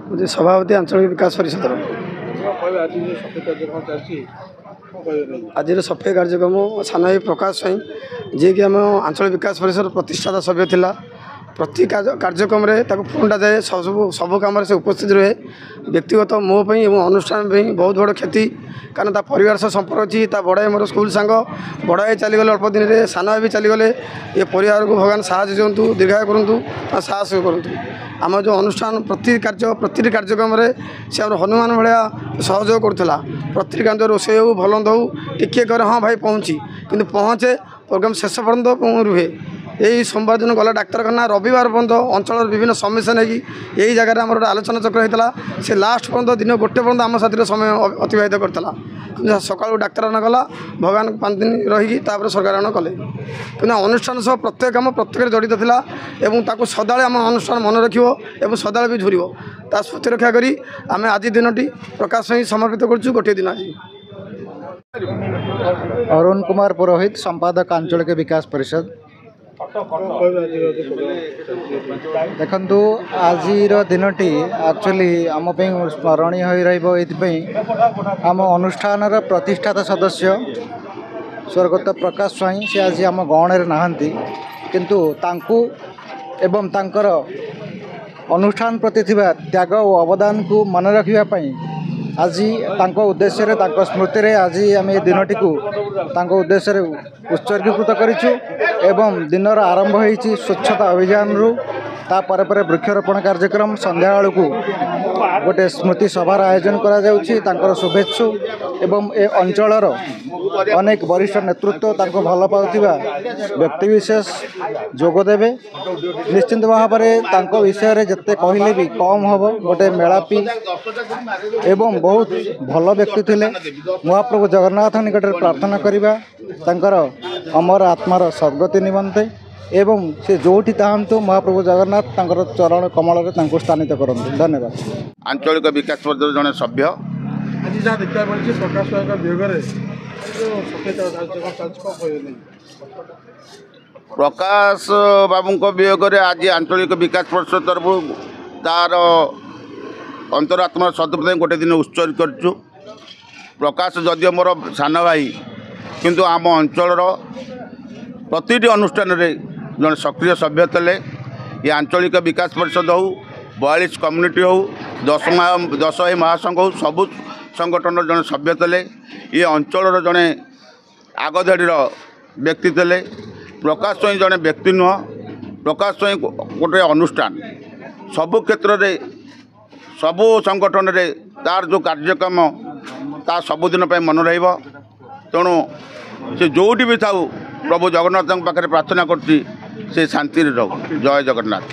मुझे सभापति आंचलिक विकास परिषद आज सफाई कार्यक्रम सान भाई प्रकाश स्वाई जी कि आम आंचलिक विकास परिषद प्रतिष्ठाता सभ्य थिला प्रति कार्यक्रम फोन जाए सब कम से उपस्थित रहे व्यक्तिगत मोपाई अनुष्ठान बहुत बड़ क्षति कारण परिवार सह संपर्क अच्छी बड़ा मोर स्कूल सांग बड़ा चलीगले अल्प दिन में सान भाई भी चलीगले ये परिवार को भगवान साहस दिंतु दीर्घायु करूँ साहस करूँ आम जो अनुष्ठान प्रति कार्यक्रम से हनुमान भाया सहयोग करूला प्रति कार्य रोषे हो भल हो टिके कर हाँ भाई पहुँची कि पहुँचे प्रोग्राम शेष पर्यटन रुहे यही सोमवार दिन गला डाक्तरखाना रविवार पर्यंत अंचल विभिन्न समस्या नहीं यही जगह आम आलोचना चक्र होता से लास्ट पर्यंत दिन गोटे पर्यंत आम साथी समय अतिबाहित करता सका डाक्तरखाना गला भगवान 5 दिन रही सरकार कले कि अनुष्ठान सह प्रत्येक कम प्रत्येक जड़ित था सदा आम अनुष्ठान मन रखिए सदा भी झुर ता स्मृति रक्षा करी आम आज दिन प्रकाश समर्पित करुँ गोटे दिन आज अरुण कुमार पुरोहित संपादक आंचलिक विकास परिषद देखु आज दिनटी एक्चुअली आम स्मरणीय हो रही आम अनुष्ठान प्रतिष्ठाता सदस्य स्वर्गत प्रकाश स्वाई से आज आम गहण नहांती किंतु तांकु एवं तांकर अनुष्ठान प्रति त्याग और अवदान को मन रखापी आज उद्देश्य रे स्मृति रे आज आम ये दिनटी को उद्देश्य उत्सर्गीकृत करूँ एवं दिनर आरंभ होती स्वच्छता अभियान रु तापर वृक्षरोपण कार्यक्रम संध्या बेलू गोटे स्मृति सभार आयोजन कर शुभेच्छु एवं ए अंचलर अनेक वरिष्ठ नेतृत्व भल पाउथिबा व्यक्तिविशेष जोगदेवे निश्चिंत भाव में विषय रे जत्ते कहले भी कम हम गोटे मेलापी एवं बहुत भल व्यक्ति थिले महाप्रभु जगन्नाथ निकट प्रार्थना करिबा तांकर अमर आत्मार सद्गति निमंते एवं से जोठी ताहंतु महाप्रभु जगन्नाथ तांकर चरण कमल रे स्थानित करंतु। धन्यवाद। आंचलिक विकास परिषद जड़े सभ्य आज जहाँ देखा मिली प्रकाश वियोग प्रकाश बाबू वियोग आज आंचलिक विकास परिषद तरफ तार अंतरात्मा सदुपयोग गोटे दिन उत्सर्ग करूँ। प्रकाश जदिव मोर सान भाई किंतु आम अंचल प्रति अनुष्ठान जड़े सक्रिय सभ्य थे ये आंचलिक विकास परिषद हो 42 कम्युनिटी हो 10 महासंघ हो सबु संगठन जड़े सभ्य थे ये अंचल जड़े आगधाड़ीर व्यक्ति थे। प्रकाश स्वाई जड़े व्यक्ति नुह प्रकाश स्वाई गोटे अनुष्ठान सबु क्षेत्र में सबु संगठन रे तार जो कार्यक्रम ता सबुदिन मन रहा तेणु से जोटी भी था प्रभु जगन्नाथ पाखे प्रार्थना करती से शांति रहू। जय जगन्नाथ।